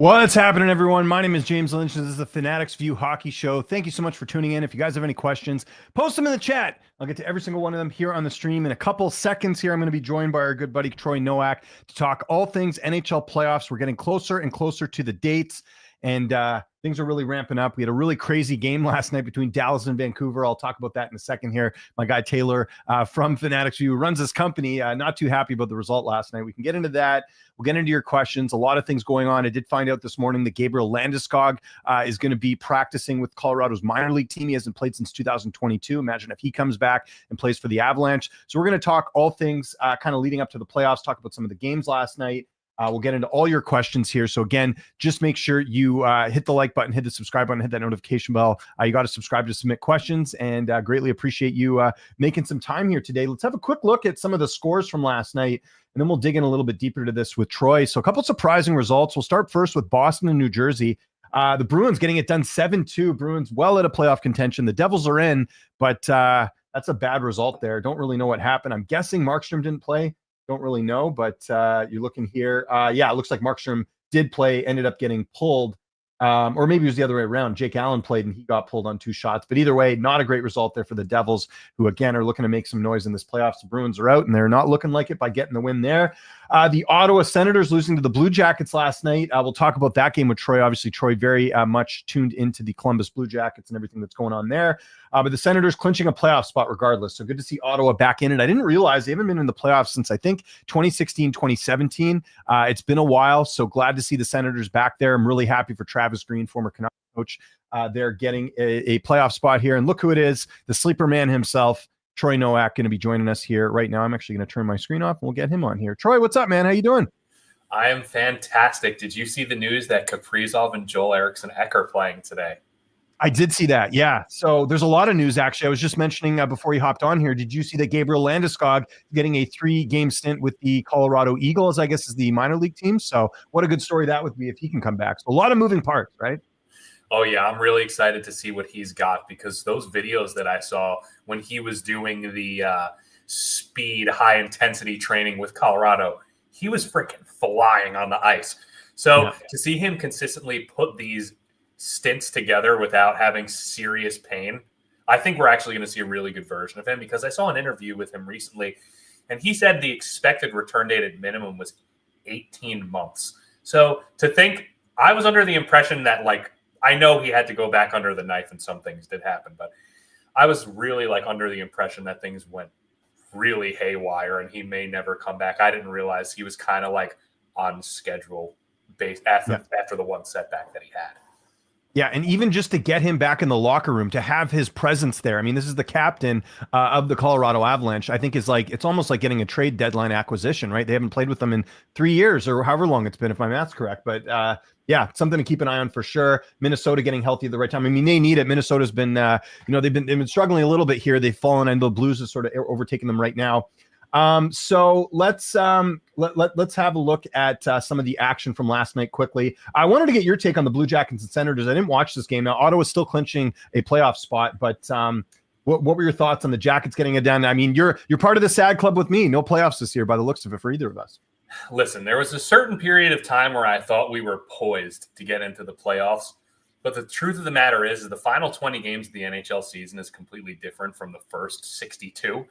What's happening, everyone? My name is James Lynch. This is the Fanatics View Hockey Show. Thank you so much for tuning in. If you guys have any questions, post them in the chat. I'll get to every single one of them here on the stream. In a couple seconds here, I'm going to be joined by our good buddy Troy Noak to talk all things NHL playoffs. We're getting closer and closer to the dates, and things are really ramping up. We had a really crazy game last night between Dallas and Vancouver. I'll talk about that in a second here. My guy Taylor from Fanatics View runs this company. Not too happy about the result last night. We can get into that. We'll get into your questions. A lot of things going on. I did find out this morning that Gabriel Landeskog is going to be practicing with Colorado's minor league team. He hasn't played since 2022. Imagine if he comes back and plays for the Avalanche. So we're going to talk all things kind of leading up to the playoffs, talk about some of the games last night. We'll get into all your questions here. So again, just make sure you hit the like button, hit the subscribe button, hit that notification bell. You got to subscribe to submit questions, and greatly appreciate you making some time here today. Let's have a quick look at some of the scores from last night, and then we'll dig in a little bit deeper to this with Troy. So a couple surprising results. We'll start first with Boston and New Jersey. The Bruins getting it done 7-2. Bruins well out of playoff contention. The Devils are in, but that's a bad result there. Don't really know what happened. I'm guessing Markstrom didn't play. Don't really know, but you're looking here. Yeah, it looks like Markstrom did play, ended up getting pulled. Or maybe it was the other way around. Jake Allen played and he got pulled on 2 shots. But either way, not a great result there for the Devils, who again are looking to make some noise in this playoffs. The Bruins are out and they're not looking like it by getting the win there. The Ottawa Senators losing to the Blue Jackets last night. We'll talk about that game with Troy. Obviously, Troy very much tuned into the Columbus Blue Jackets and everything that's going on there. But the Senators clinching a playoff spot regardless. So good to see Ottawa back in it. I didn't realize they haven't been in the playoffs since, I think, 2016, 2017. It's been a while. So glad to see the Senators back there. I'm really happy for Travis Green, former Canucks coach. They're getting a playoff spot here. And look who it is, the sleeper man himself, Troy Noak, going to be joining us here right now. I'm actually going to turn my screen off and we'll get him on here. Troy, what's up, man? How you doing? I am fantastic. Did you see the news that Kaprizov and Joel Eriksson Ek are playing today? I did see that, yeah. So there's a lot of news, actually. I was just mentioning before you hopped on here, did you see that Gabriel Landeskog getting a 3-game stint with the Colorado Eagles, I guess is the minor league team? So what a good story that would be if he can come back. So a lot of moving parts, right? Oh, yeah. I'm really excited to see what he's got, because those videos that I saw when he was doing the speed, high-intensity training with Colorado, he was freaking flying on the ice. So to see him consistently put these stints together without having serious pain, I think we're actually going to see a really good version of him, because I saw an interview with him recently, and he said the expected return date at minimum was 18 months. So to think, I was under the impression that, like, I know he had to go back under the knife and some things did happen, but I was really under the impression that things went really haywire and he may never come back. I didn't realize he was kind of on schedule based after the one setback that he had. Yeah, and even just to get him back in the locker room, to have his presence there. I mean, this is the captain of the Colorado Avalanche. I think is it's almost like getting a trade deadline acquisition, right? They haven't played with them in 3 years or however long it's been, if my math's correct. But yeah, something to keep an eye on for sure. Minnesota getting healthy at the right time. I mean, they need it. Minnesota's been, they've been struggling a little bit here. They've fallen, and the Blues is sort of overtaking them right now. So let's have a look at some of the action from last night quickly. I wanted to get your take on the Blue Jackets and Senators. I didn't watch this game. Now, Ottawa's still clinching a playoff spot, but what were your thoughts on the Jackets getting it done? I mean, you're part of the sad club with me. No playoffs this year by the looks of it for either of us. Listen, there was a certain period of time where I thought we were poised to get into the playoffs. But the truth of the matter is the final 20 games of the NHL season is completely different from the first 62.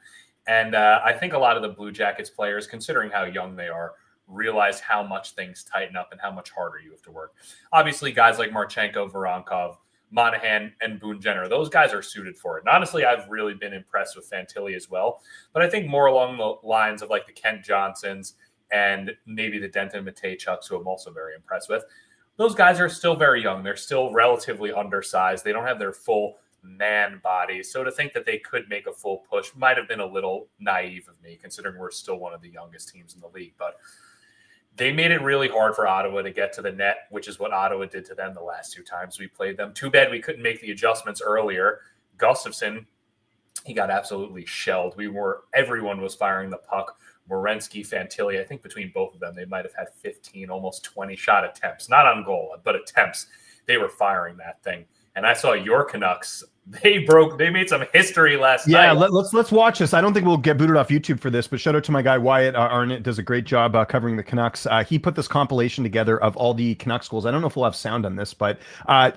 And I think a lot of the Blue Jackets players, considering how young they are, realize how much things tighten up and how much harder you have to work. Obviously, guys like Marchenko, Voronkov, Monahan, and Boone Jenner, those guys are suited for it. And honestly, I've really been impressed with Fantilli as well. But I think more along the lines of the Kent Johnsons and maybe the Denton Matejchuks, who I'm also very impressed with. Those guys are still very young. They're still relatively undersized. They don't have their full man bodies. So to think that they could make a full push might have been a little naive of me, considering we're still one of the youngest teams in the league. But they made it really hard for Ottawa to get to the net, which is what Ottawa did to them the last 2 times we played them. Too bad we couldn't make the adjustments earlier. Gustafsson, he got absolutely shelled. Everyone was firing the puck. Werenski, Fantilli, I think between both of them, they might have had 15, almost 20 shot attempts. Not on goal, but attempts. They were firing that thing. And I saw your Canucks They made some history last Yeah, night. let's watch this. I don't think we'll get booted off YouTube for this, but shout out to my guy Wyatt Arnott, does a great job covering the Canucks. He put this compilation together of all the Canucks goals. I don't know if we'll have sound on this, but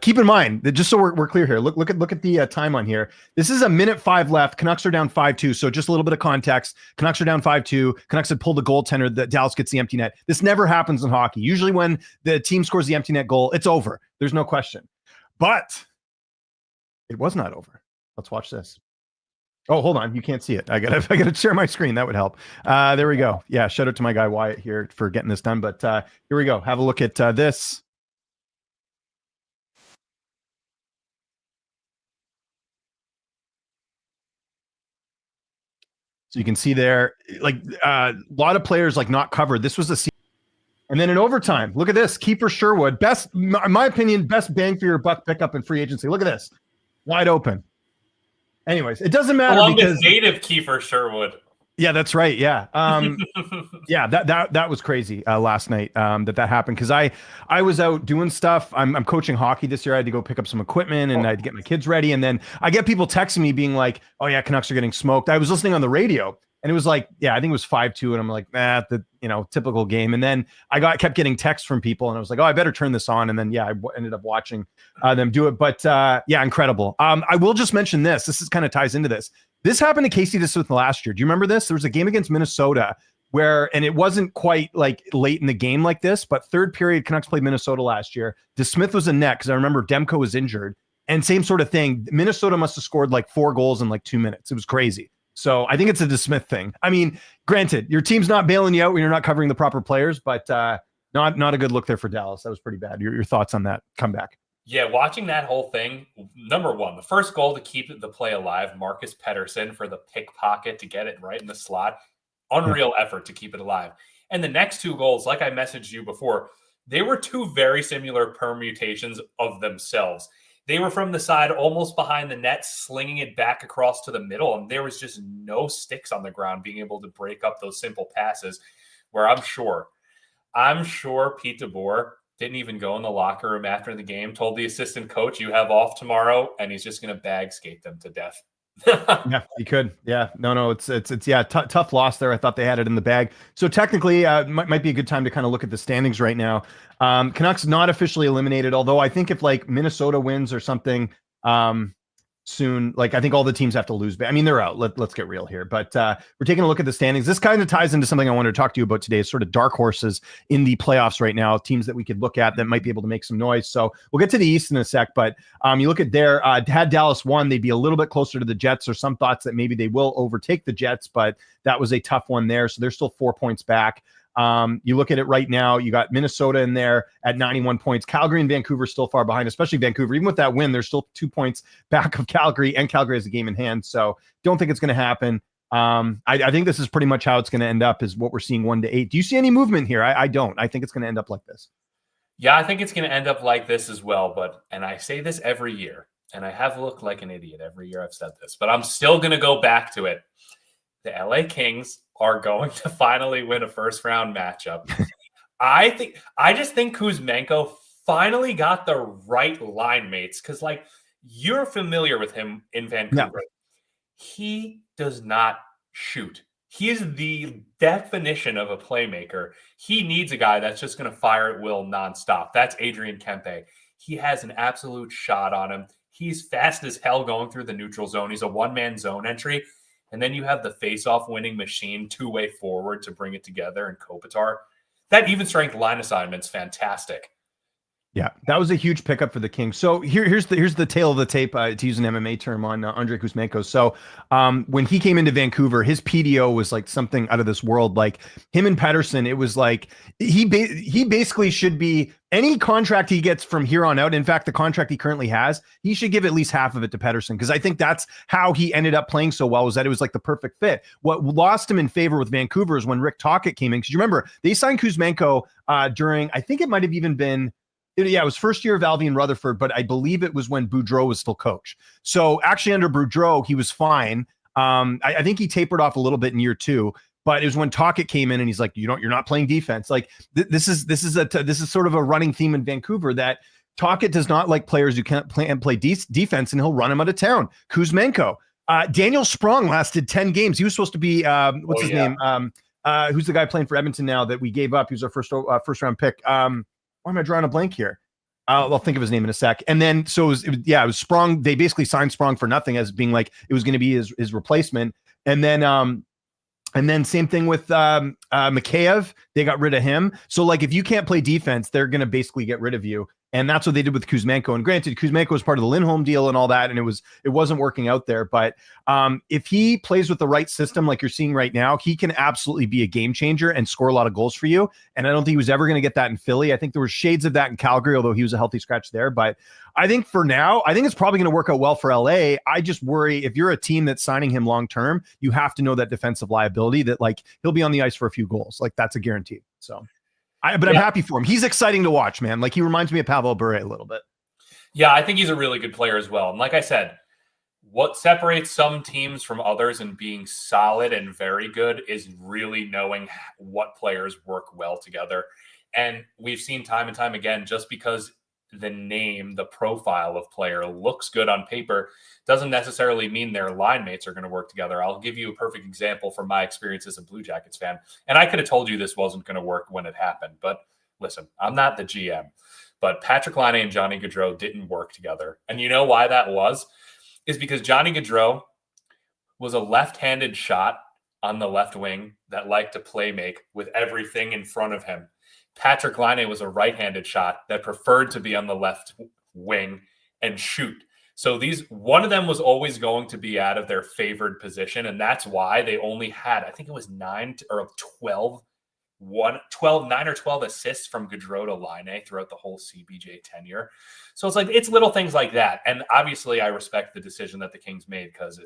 keep in mind that just so we're clear here. Look at the time on here. This is a minute 5 left. Canucks are down 5-2. So just a little bit of context. Canucks are down 5-2. Canucks had pulled the goaltender. That Dallas gets the empty net. This never happens in hockey. Usually when the team scores the empty net goal, it's over. There's no question. But it was not over. Let's watch this. Oh, hold on. You can't see it. I gotta share my screen. That would help. There we go. Yeah, shout out to my guy Wyatt here for getting this done. But here we go. Have a look at this. So you can see there, like a lot of players like not covered. This was a and then in overtime, look at this. Kiefer Sherwood, best, in my opinion, best bang for your buck pickup in free agency. Look at this. Wide open. Anyways, it doesn't matter because native Kiefer Sherwood. Yeah, that's right. Yeah. Yeah, that was crazy last night that happened because I was out doing stuff. I'm coaching hockey this year. I had to go pick up some equipment and I had to get my kids ready. And then I get people texting me being like, "Oh yeah, Canucks are getting smoked." I was listening on the radio and it was like, yeah, I think it was 5-2, and I'm like, typical game. And then kept getting texts from people, and I was like, oh, I better turn this on. And then I ended up watching them do it. But yeah, incredible. I will just mention this. This is kind of ties into this. This happened to Casey DeSmith last year. Do you remember this? There was a game against Minnesota and it wasn't quite like late in the game like this, but third period, Canucks played Minnesota last year. DeSmith was in net because I remember Demko was injured, and same sort of thing. Minnesota must have scored like 4 goals in like 2 minutes. It was crazy. So I think it's a DeSmith thing. I mean, granted, your team's not bailing you out when you're not covering the proper players, but not a good look there for Dallas. That was pretty bad. Your thoughts on that comeback? Yeah, watching that whole thing, number one, the first goal to keep the play alive, Marcus Pettersson for the pickpocket to get it right in the slot. Unreal effort to keep it alive. And the next 2 goals, like I messaged you before, they were 2 very similar permutations of themselves. They were from the side, almost behind the net, slinging it back across to the middle, and there was just no sticks on the ground being able to break up those simple passes where I'm sure Pete DeBoer didn't even go in the locker room after the game, told the assistant coach, you have off tomorrow, and he's just going to bag skate them to death. Yeah, he could. Yeah, no, it's tough loss there. I thought they had it in the bag. So technically, might be a good time to kind of look at the standings right now. Canucks not officially eliminated, although I think if like Minnesota wins or something soon, like I think all the teams have to lose. I mean, they're out. Let's get real here. But we're taking a look at the standings. This kind of ties into something I wanted to talk to you about today. Is sort of dark horses in the playoffs right now. Teams that we could look at that might be able to make some noise. So we'll get to the East in a sec. But you look at there. Had Dallas won, they'd be a little bit closer to the Jets. Or some thoughts that maybe they will overtake the Jets, but that was a tough one there. So they're still 4 points back. You look at it right now, you got Minnesota in there at 91 points. Calgary and Vancouver still far behind, especially Vancouver. Even with that win, they're still 2 points back of Calgary, and Calgary has a game in hand. So don't think it's going to happen. I think this is pretty much how it's going to end up, is what we're seeing 1-8. Do you see any movement here? I don't. I think it's going to end up like this. Yeah, I think it's going to end up like this as well. And I say this every year, and I have looked like an idiot every year I've said this, but I'm still going to go back to it. The LA Kings are going to finally win a first-round matchup. I just think Kuzmenko finally got the right line mates, because, like, you're familiar with him in Vancouver. Yeah. He does not shoot. He is the definition of a playmaker. He needs a guy that's just going to fire at will nonstop. That's Adrian Kempe. He has an absolute shot on him. He's fast as hell going through the neutral zone. He's a one-man zone entry. And then you have the face-off winning machine, 2-way forward to bring it together in Kopitar. That even strength line assignment's fantastic. Yeah, that was a huge pickup for the Kings. So here's the tail of the tape, to use an MMA term, on Andrei Kuzmenko. So when he came into Vancouver, his PDO was like something out of this world. Like him and Pettersson, it was like he basically should be, any contract he gets from here on out, in fact, the contract he currently has, he should give at least half of it to Pettersson, because I think that's how he ended up playing so well, was that it was like the perfect fit. What lost him in favor with Vancouver is when Rick Tocchet came in, because you remember, they signed Kuzmenko during, I think it might have even been, yeah, it was first year of Alvey and Rutherford, but I believe it was when Boudreau was still coach. So actually under Boudreau, he was fine. I think he tapered off a little bit in year 2, but it was when Tocchet came in and he's like, you're not playing defense. Like this is sort of a running theme in Vancouver, that Tocchet does not like players who can't play defense, and he'll run him out of town. Kuzmenko. Daniel Sprong lasted 10 games. He was supposed to be, what's his name? Who's the guy playing for Edmonton now that we gave up? He was our first round pick. Why am I drawing a blank here? I'll think of his name in a sec. And then, so it was Sprong. They basically signed Sprong for nothing as being like, it was going to be his replacement. And then same thing with Mikheyev. They got rid of him. So like, if you can't play defense, they're going to basically get rid of you. And that's what they did with Kuzmenko. And granted, Kuzmenko was part of the Lindholm deal and all that, and it wasn't working out there. But if he plays with the right system, like you're seeing right now, he can absolutely be a game changer and score a lot of goals for you. And I don't think he was ever going to get that in Philly. I think there were shades of that in Calgary, although he was a healthy scratch there. But I think for now, I think it's probably going to work out well for LA. I just worry if you're a team that's signing him long term, you have to know that defensive liability, that like he'll be on the ice for a few goals. Like that's a guarantee. So. I'm happy for him. He's exciting to watch, man. Like he reminds me of Pavel Bure a little bit. Yeah, I think he's a really good player as well. And like I said, what separates some teams from others and being solid and very good is really knowing what players work well together. And we've seen time and time again, just because the name, the profile of player looks good on paper doesn't necessarily mean their line mates are going to work together. I'll give you a perfect example from my experience as a Blue Jackets fan. And I could have told you this wasn't going to work when it happened, but listen, I'm not the GM, but Patrick Laine and Johnny Gaudreau didn't work together. And you know why that was? Is because Johnny Gaudreau was a left-handed shot on the left wing that liked to play make with everything in front of him. Patrick Laine was a right-handed shot that preferred to be on the left wing and shoot. So one of them was always going to be out of their favored position, and that's why they only had, I think it was 9 or 12 assists from Gaudreau to Laine throughout the whole CBJ tenure. So it's little things like that. And obviously I respect the decision that the Kings made, because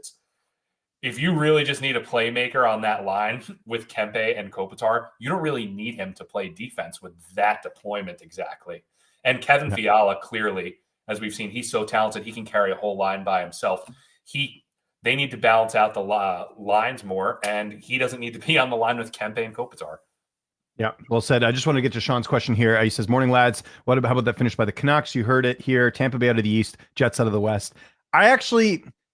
if you really just need a playmaker on that line with Kempe and Kopitar, you don't really need him to play defense with that deployment exactly. And Kevin Fiala, clearly, as we've seen, he's so talented, he can carry a whole line by himself. They need to balance out the lines more, and he doesn't need to be on the line with Kempe and Kopitar. Yeah, well said. I just want to get to Sean's question here. He says, "Morning, lads. How about that finish by the Canucks? You heard it here. Tampa Bay out of the East, Jets out of the West."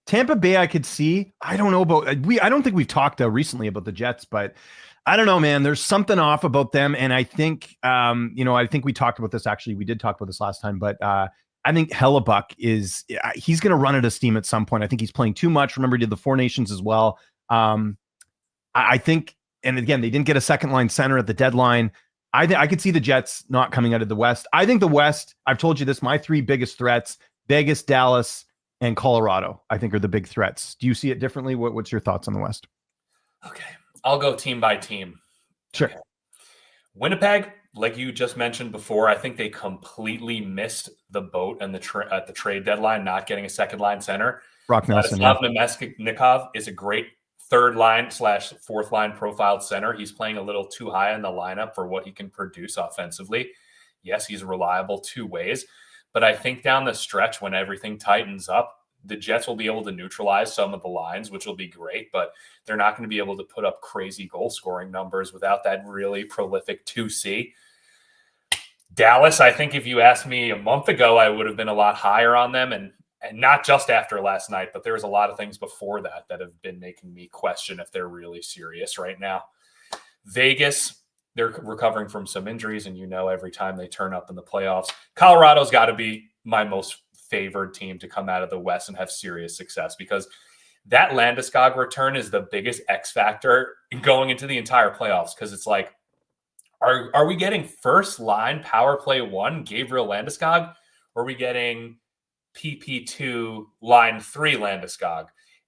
Tampa Bay, I could see. I don't know about I don't think we've talked recently about the Jets, but I don't know, man. There's something off about them, and I think I think we talked about this. Actually, we did talk about this last time, but I think Hellebuck he's going to run out of steam at some point. I think he's playing too much. Remember, he did the Four Nations as well. I think, and again, they didn't get a second line center at the deadline. I could see the Jets not coming out of the West. I think the West, I've told you this, my three biggest threats: Vegas, Dallas, and Colorado, I think, are the big threats. Do you see it differently? What's your thoughts on the West? Okay, I'll go team by team. Sure. Okay. Winnipeg, like you just mentioned before, I think they completely missed the boat and at the trade deadline, not getting a second line center. Brock Nelson. Nemesnikov is a great third line / fourth line profiled center. He's playing a little too high in the lineup for what he can produce offensively. Yes, he's reliable two ways. But I think down the stretch, when everything tightens up, the Jets will be able to neutralize some of the lines, which will be great, but they're not going to be able to put up crazy goal scoring numbers without that really prolific 2C. Dallas, I think if you asked me a month ago, I would have been a lot higher on them, and not just after last night, but there was a lot of things before that have been making me question if they're really serious right now. Vegas, they're recovering from some injuries, and every time they turn up in the playoffs. Colorado's got to be my most favored team to come out of the West and have serious success, because that Landeskog return is the biggest X factor going into the entire playoffs, because it's like, are we getting first line power play 1 Gabriel Landeskog, or are we getting PP2 line 3 Landeskog?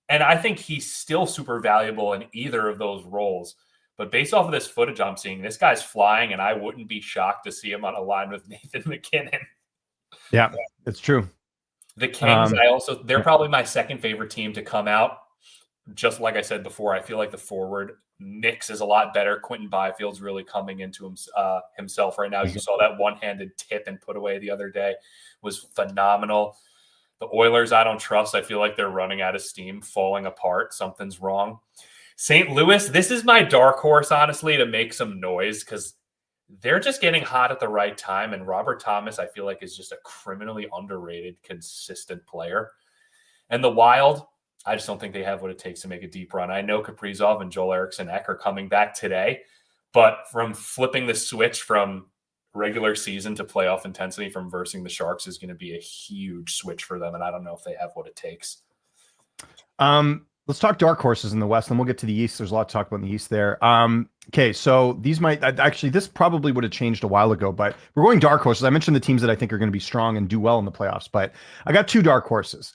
And I think he's still super valuable in either of those roles. But based off of this footage I'm seeing, this guy's flying, and I wouldn't be shocked to see him on a line with Nathan McKinnon. Yeah, it's true. The Kings, they're probably my second favorite team to come out. Just like I said before, I feel like the forward mix is a lot better. Quentin Byfield's really coming into himself right now. You saw that one-handed tip and put away the other day was phenomenal. The Oilers, I don't trust. I feel like they're running out of steam, falling apart. Something's wrong. St. Louis, this is my dark horse, honestly, to make some noise, because they're just getting hot at the right time. And Robert Thomas, I feel like, is just a criminally underrated, consistent player. And the Wild, I just don't think they have what it takes to make a deep run. I know Kaprizov and Joel Eriksson Ek are coming back today, but from flipping the switch from regular season to playoff intensity from versing the Sharks is going to be a huge switch for them. And I don't know if they have what it takes. Let's talk dark horses in the West, and we'll get to the East. There's a lot to talk about in the East there. Okay, so these might actually, this probably would have changed a while ago, but we're going dark horses. I mentioned the teams that I think are going to be strong and do well in the playoffs, but I got two dark horses.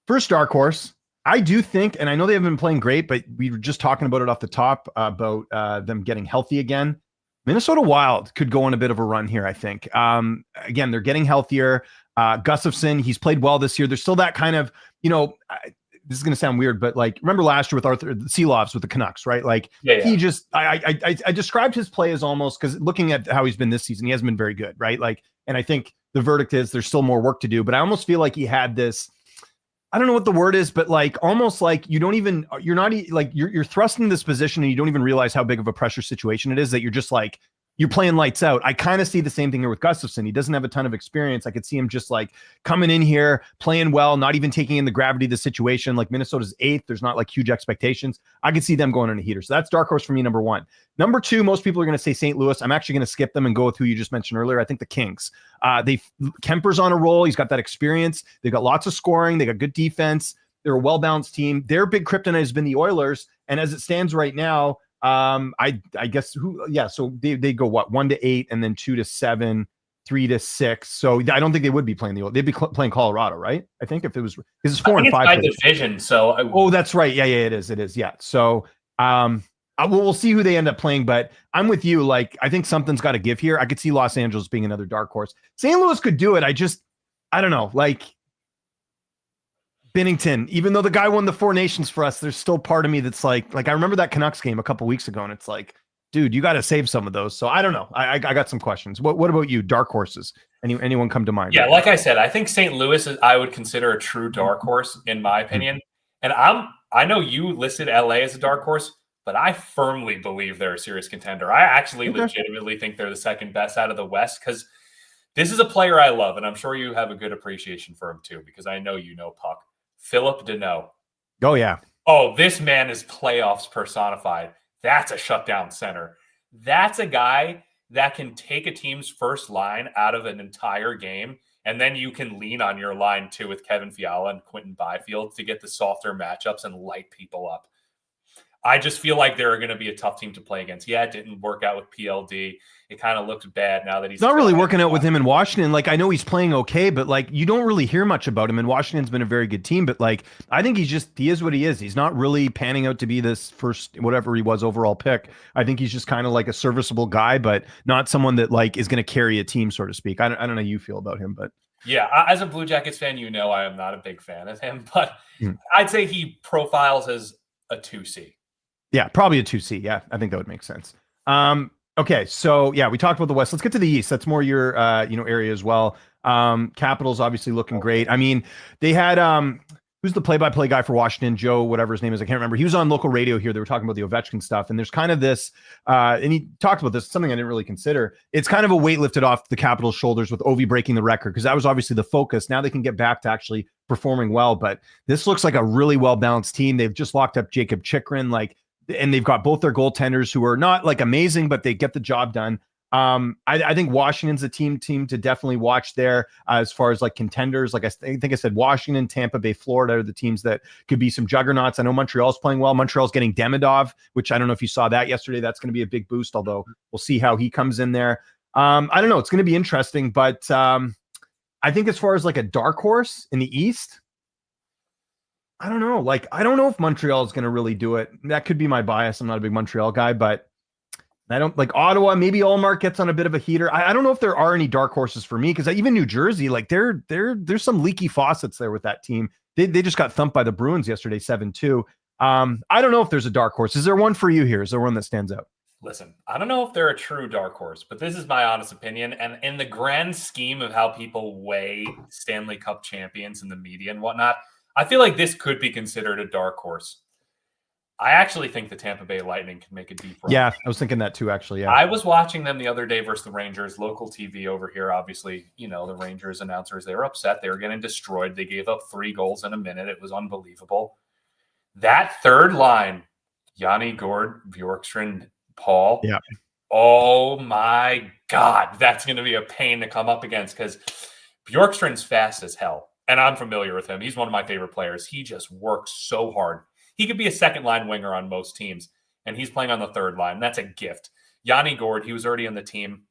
First dark horse, I do think, and I know they haven't been playing great, but we were just talking about it off the top about them getting healthy again. Minnesota Wild could go on a bit of a run here, I think. Again, they're getting healthier. Gustafsson, he's played well this year. There's still that kind of, this is going to sound weird, but like, remember last year with Arthur Seelovs with the Canucks, right? Like he just, I described his play as almost, because looking at how he's been this season, he hasn't been very good, right? Like, and I think the verdict is there's still more work to do, but I almost feel like he had this, I don't know what the word is, but like almost like you're thrust into this position and you don't even realize how big of a pressure situation it is, that you're just like, you're playing lights out. I kind of see the same thing here with Gustafsson. He doesn't have a ton of experience. I could see him just like coming in here, playing well, not even taking in the gravity of the situation. Like Minnesota's 8th. There's not like huge expectations. I could see them going on a heater. So that's dark horse for me, number one. Number two, most people are going to say St. Louis. I'm actually going to skip them and go with who you just mentioned earlier. I think the Kings. Kemper's on a roll. He's got that experience. They've got lots of scoring. They got good defense. They're a well-balanced team. Their big kryptonite has been the Oilers. And as it stands right now, I guess so they go what, 1-8 and then 2-7, 3-6. So I don't think they would be playing they'd be playing Colorado, right? I think if it was, because it's 4 and 5 by division. So that's right. Yeah, it is. Yeah. So we'll see who they end up playing, but I'm with you. Like, I think something's got to give here. I could see Los Angeles being another dark horse. St. Louis could do it. I don't know. Like, Binnington, even though the guy won the Four Nations for us, there's still part of me that's like I remember that Canucks game a couple weeks ago, and it's like, dude, you got to save some of those. So I don't know. I got some questions. What about you? Dark horses? Anyone come to mind? Yeah, like I said, I think St. Louis I would consider a true dark horse in my opinion. And I know you listed LA as a dark horse, but I firmly believe they're a serious contender. I actually legitimately think they're the second best out of the West, because this is a player I love, and I'm sure you have a good appreciation for him too, because I know you know puck. Philip Deneau. Oh, yeah. Oh, this man is playoffs personified. That's a shutdown center. That's a guy that can take a team's first line out of an entire game, and then you can lean on your line too with Kevin Fiala and Quentin Byfield to get the softer matchups and light people up. I just feel like they're going to be a tough team to play against. Yeah, it didn't work out with PLD. It kind of looks bad now that he's not really working out with him in Washington. Like, I know he's playing okay, but like, you don't really hear much about him. And Washington's been a very good team, but like, I think he is what he is. He's not really panning out to be this first, whatever he was, overall pick. I think he's just kind of like a serviceable guy, but not someone that like is going to carry a team, so to speak. I don't know how you feel about him, but yeah, as a Blue Jackets fan, I am not a big fan of him, but I'd say he profiles as a 2C. Yeah, probably a 2C. Yeah, I think that would make sense. Okay, so yeah, we talked about the West. Let's get to the East. That's more your area as well. Capitals obviously looking great. I mean, they had who's the play-by-play guy for Washington? Joe, whatever his name is, I can't remember. He was on local radio here. They were talking about the Ovechkin stuff, and there's kind of this, and he talked about this, something I didn't really consider. It's kind of a weight lifted off the Capitals' shoulders with Ovi breaking the record, because that was obviously the focus. Now they can get back to actually performing well, but this looks like a really well-balanced team. They've just locked up Jacob Chikrin, and they've got both their goaltenders who are not like amazing, but they get the job done. I think Washington's a team to definitely watch there as far as like contenders. Like I think I said, Washington, Tampa Bay, Florida are the teams that could be some juggernauts. I know Montreal's playing well. Montreal's getting Demidov, which I don't know if you saw that yesterday. That's going to be a big boost, although we'll see how he comes in there. I don't know. It's going to be interesting, but I think as far as like a dark horse in the East, I don't know. Like, I don't know if Montreal is going to really do it. That could be my bias. I'm not a big Montreal guy, but I don't like Ottawa. Maybe Allmark gets on a bit of a heater. I don't know if there are any dark horses for me, because even New Jersey, like there's some leaky faucets there with that team. They just got thumped by the Bruins yesterday, 7-2. I don't know if there's a dark horse. Is there one for you here? Is there one that stands out? Listen, I don't know if they're a true dark horse, but this is my honest opinion. And in the grand scheme of how people weigh Stanley Cup champions in the media and whatnot, I feel like this could be considered a dark horse. I actually think the Tampa Bay Lightning can make a deep run. Yeah, I was thinking that too, actually. Yeah. I was watching them the other day versus the Rangers, local TV over here. Obviously, the Rangers announcers, they were upset. They were getting destroyed. They gave up 3 goals in a minute. It was unbelievable. That third line, Yanni Gord, Bjorkstrand, Paul. Yeah. Oh my God, that's going to be a pain to come up against because Bjorkstrand's fast as hell. And I'm familiar with him. He's one of my favorite players. He just works so hard. He could be a second line winger on most teams, and he's playing on the third line. That's a gift. Yanni Gord, he was already on the team,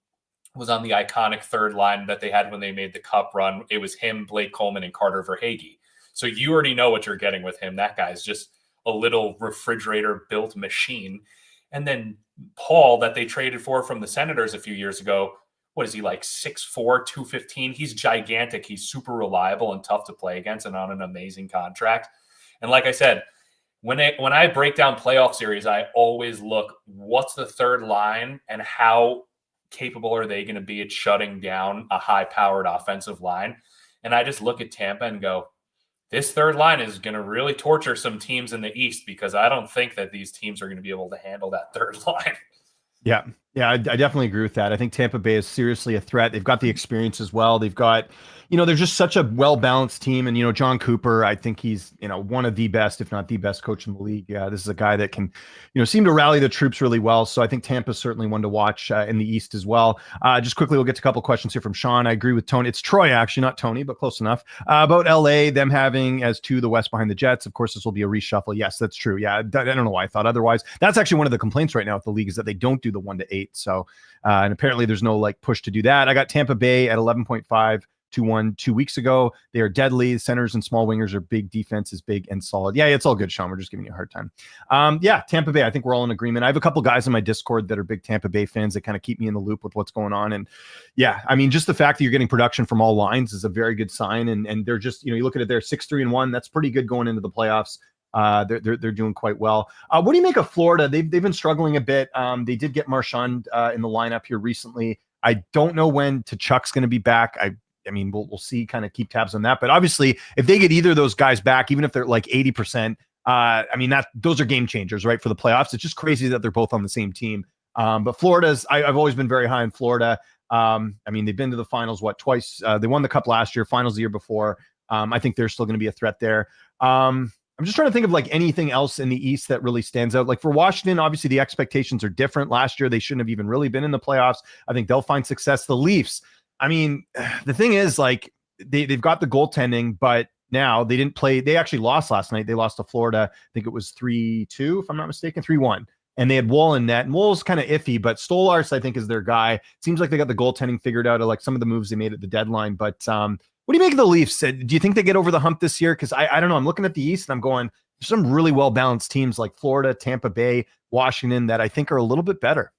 was on the iconic third line that they had when they made the cup run. It was him, Blake Coleman, and Carter Verhaeghe. So you already know what you're getting with him. That guy's just a little refrigerator-built machine. And then Paul, that they traded for from the Senators a few years ago, what is he, like 6'4", 215? He's gigantic. He's super reliable and tough to play against and on an amazing contract. And like I said, when I break down playoff series, I always look, what's the third line and how capable are they going to be at shutting down a high-powered offensive line? And I just look at Tampa and go, this third line is going to really torture some teams in the East because I don't think that these teams are going to be able to handle that third line. Yeah. Yeah, I definitely agree with that. I think Tampa Bay is seriously a threat. They've got the experience as well. They've got, they're just such a well-balanced team. And, John Cooper, I think he's, one of the best, if not the best coach in the league. This is a guy that can, seem to rally the troops really well. So I think Tampa's certainly one to watch in the East as well. Just quickly, we'll get to a couple questions here from Sean. I agree with Tony. It's Troy, actually, not Tony, but close enough. About LA, them having as 2 the West behind the Jets. Of course, this will be a reshuffle. Yes, that's true. Yeah, I don't know why I thought otherwise. That's actually one of the complaints right now with the league is that they don't do the 1-8. So, and apparently there's no push to do that. I got Tampa Bay at 11.5 to 1 2 weeks ago. They are deadly. Centers and small wingers are big. Defense is big and solid. Yeah, it's all good, Sean. We're just giving you a hard time. Yeah, Tampa Bay. I think we're all in agreement. I have a couple guys in my Discord that are big Tampa Bay fans that kind of keep me in the loop with what's going on. And yeah, I mean, just the fact that you're getting production from all lines is a very good sign. And they're just, you look at it, they're 6-3-1. That's pretty good going into the playoffs. They're doing quite well. What do you make of Florida? They've been struggling a bit. They did get Marchand in the lineup here recently. I don't know when Tkachuk's going to be back. I mean, we'll see. Kind of keep tabs on that. But obviously, if they get either of those guys back, even if they're like 80%, I mean those are game changers, right, for the playoffs. It's just crazy that they're both on the same team. But Florida's, I've always been very high in Florida. I mean, they've been to the finals twice. They won the cup last year, finals the year before. I think they're still going to be a threat there. I'm just trying to think of anything else in the East that really stands out. For Washington, obviously the expectations are different. Last year, they shouldn't have even really been in the playoffs. I think they'll find success. The Leafs, I mean, the thing is they've got the goaltending, but now they didn't play. They actually lost last night. They lost to Florida. I think it was 3-2, if I'm not mistaken, 3-1. And they had Woll in net. And Woll's kind of iffy, but Stolarz, I think, is their guy. Seems like they got the goaltending figured out of some of the moves they made at the deadline. But what do you make of the Leafs? Do you think they get over the hump this year? Because I don't know. I'm looking at the East and I'm going, there's some really well-balanced teams like Florida, Tampa Bay, Washington that I think are a little bit better.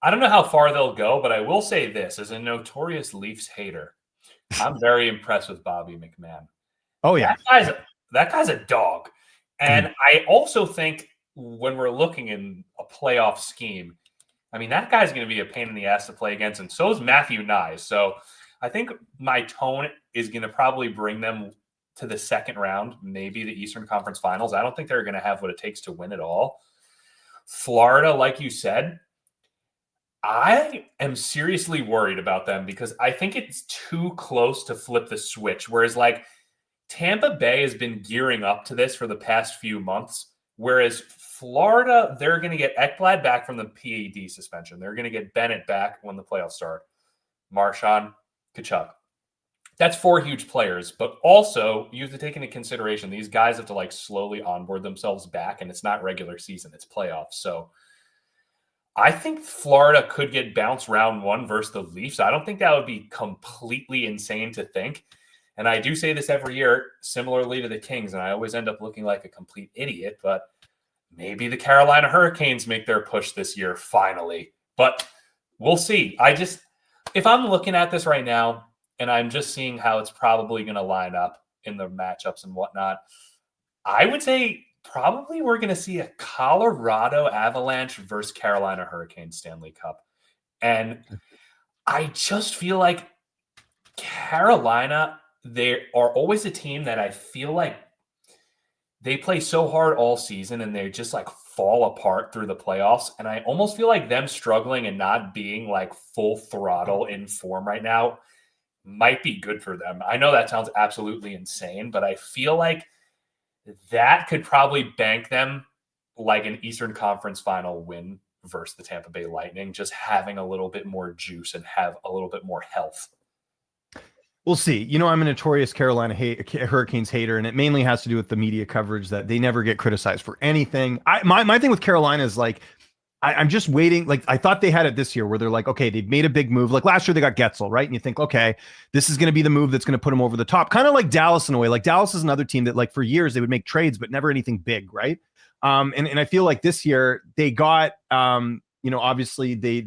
I don't know how far they'll go, but I will say this. As a notorious Leafs hater, I'm very impressed with Bobby McMahon. Oh, yeah. That guy's a dog. And I also think when we're looking in a playoff scheme, I mean, that guy's going to be a pain in the ass to play against, and so is Matthew Nye. So I think my tone is going to probably bring them to the second round, maybe the Eastern Conference Finals. I don't think they're going to have what it takes to win it all. Florida, like you said, I am seriously worried about them because I think it's too close to flip the switch. Whereas Tampa Bay has been gearing up to this for the past few months, whereas Florida, they're going to get Ekblad back from the PED suspension. They're going to get Bennett back when the playoffs start. Marchand, Tkachuk. That's 4 huge players, but also you have to take into consideration these guys have to slowly onboard themselves back, and it's not regular season, it's playoffs. So I think Florida could get bounced round 1 versus the Leafs. I don't think that would be completely insane to think. And I do say this every year, similarly to the Kings, and I always end up looking like a complete idiot, but maybe the Carolina Hurricanes make their push this year finally. But we'll see. If I'm looking at this right now, and I'm just seeing how it's probably going to line up in the matchups and whatnot, I would say probably we're going to see a Colorado Avalanche versus Carolina Hurricanes Stanley Cup. And I just feel like Carolina, they are always a team that I feel like they play so hard all season and they just like fall apart through the playoffs. And I almost feel like them struggling and not being like full throttle in form right now might be good for them. I know that sounds absolutely insane, but I feel like that could probably bank them like an Eastern Conference final win versus the Tampa Bay Lightning, just having a little bit more juice and have a little bit more health. We'll see. You know, I'm a notorious Carolina Hurricanes hater, and it mainly has to do with the media coverage that they never get criticized for anything. My thing with Carolina is like, I'm just waiting. Like, I thought they had it this year where they're like, okay, they've made a big move. Like last year they got Getzel, right? And you think, okay, this is going to be the move that's going to put them over the top. Kind of like Dallas in a way. Like Dallas is another team that like for years they would make trades, but never anything big, right? And I feel like this year they got, you know, obviously they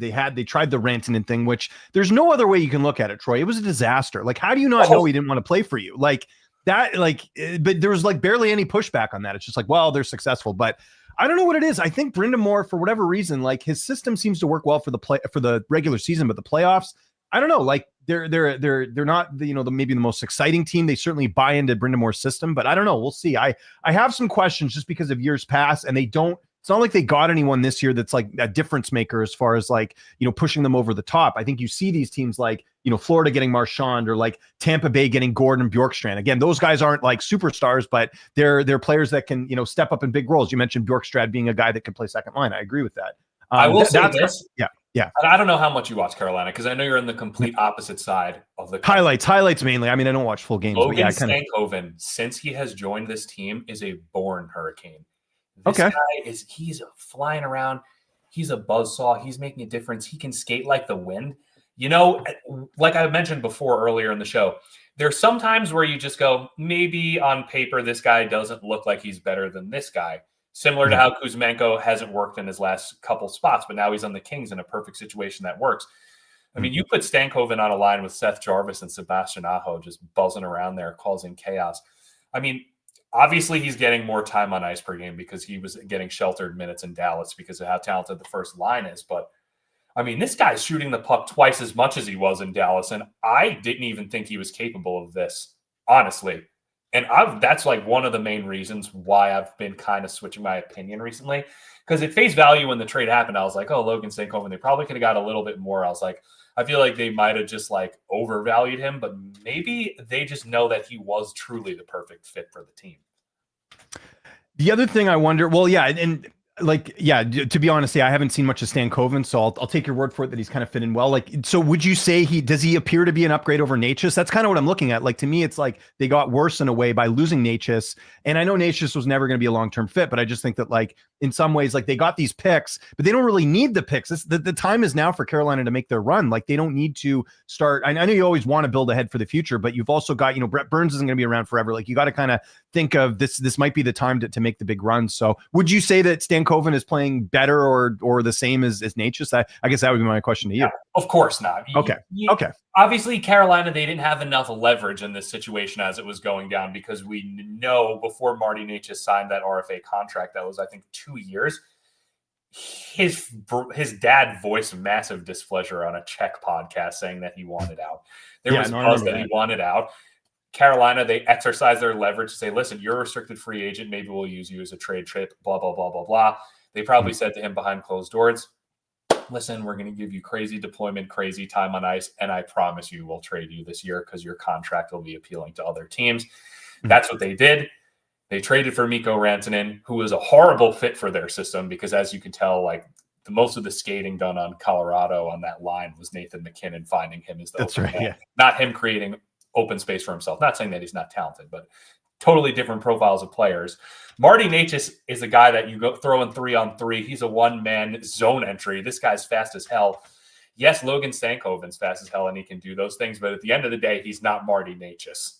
tried the Rantanen thing, which there's no other way you can look at it, Troy. It was a disaster. Like, how do you not know he didn't want to play for you? Like that, like, but there was like barely any pushback on that. It's just like, well, they're successful, but I don't know what it is. I think Brind'Amour, Moore, for whatever reason, like his system seems to work well for the regular season, but the playoffs, I don't know. Like they're not the, you know, maybe the most exciting team. They certainly buy into Brind'Amour Moore's system, but I don't know. We'll see. I have some questions just because of years past, and they don't. It's not like they got anyone this year that's like a difference maker as far as like, you know, pushing them over the top. I think you see these teams like, you know, Florida getting Marchand or like Tampa Bay getting Gordon Bjorkstrand. Again, those guys aren't like superstars, but they're players that can, you know, step up in big roles. You mentioned Bjorkstrand being a guy that can play second line. I agree with that. I will say this. Yeah. I don't know how much you watch Carolina because I know you're on the complete opposite side of the highlights mainly. I mean, I don't watch full games. Logan Stankoven, since he has joined this team, is a born Hurricane. This guy he's flying around. He's a buzzsaw. He's making a difference. He can skate like the wind. You know, like I mentioned before earlier in the show, there's some times where you just go, maybe on paper, this guy doesn't look like he's better than this guy. Similar to how Kuzmenko hasn't worked in his last couple spots, but now he's on the Kings in a perfect situation that works. I mean, you put Stankoven on a line with Seth Jarvis and Sebastian Aho just buzzing around there, causing chaos. I mean, obviously, he's getting more time on ice per game because he was getting sheltered minutes in Dallas because of how talented the first line is. But, I mean, this guy's shooting the puck twice as much as he was in Dallas, and I didn't even think he was capable of this, honestly. And that's like one of the main reasons why I've been kind of switching my opinion recently. Because at face value, when the trade happened, I was like, oh, Logan Stankoven, they probably could have got a little bit more. I was like, I feel like they might have just like overvalued him, but maybe they just know that he was truly the perfect fit for the team. The other thing I wonder, well, yeah, and like, yeah, to be honest, I haven't seen much of Stankoven, so I'll take your word for it that he's kind of fit in well. Like, so would you say does he appear to be an upgrade over Natchez? That's kind of what I'm looking at. Like, to me, it's like they got worse in a way by losing Natchez. And I know Natchez was never going to be a long-term fit, but I just think that like in some ways, like they got these picks, but they don't really need the picks. The time is now for Carolina to make their run. Like they don't need to start. I know you always want to build ahead for the future, but you've also got, you know, Brett Burns isn't going to be around forever. Like you got to kind of think of this might be the time to make the big run. So would you say that Stankoven is playing better or the same as Natchez? I guess that would be my question to you. Yeah, of course not. Okay. Obviously, Carolina, they didn't have enough leverage in this situation as it was going down because we know before Marty Natchez signed that RFA contract, that was, I think, 2 years, his dad voiced massive displeasure on a Czech podcast saying that he wanted out. There was buzz that he wanted out. Carolina, they exercise their leverage to say, listen, you're a restricted free agent. Maybe we'll use you as a trade chip, blah, blah, blah, blah, blah. They probably said to him behind closed doors, listen, we're going to give you crazy deployment, crazy time on ice, and I promise you we'll trade you this year because your contract will be appealing to other teams. That's what they did. They traded for Mikko Rantanen, who was a horrible fit for their system because, as you can tell, like most of the skating done on Colorado on that line was Nathan McKinnon finding him as the open man. Yeah. Not him creating open space for himself. Not saying that he's not talented, but totally different profiles of players. Marty Natchez is a guy that you go throw in 3-on-3. He's a one-man zone entry. This guy's fast as hell. Yes, Logan Stankoven's fast as hell, and he can do those things. But at the end of the day, he's not Marty Natchez.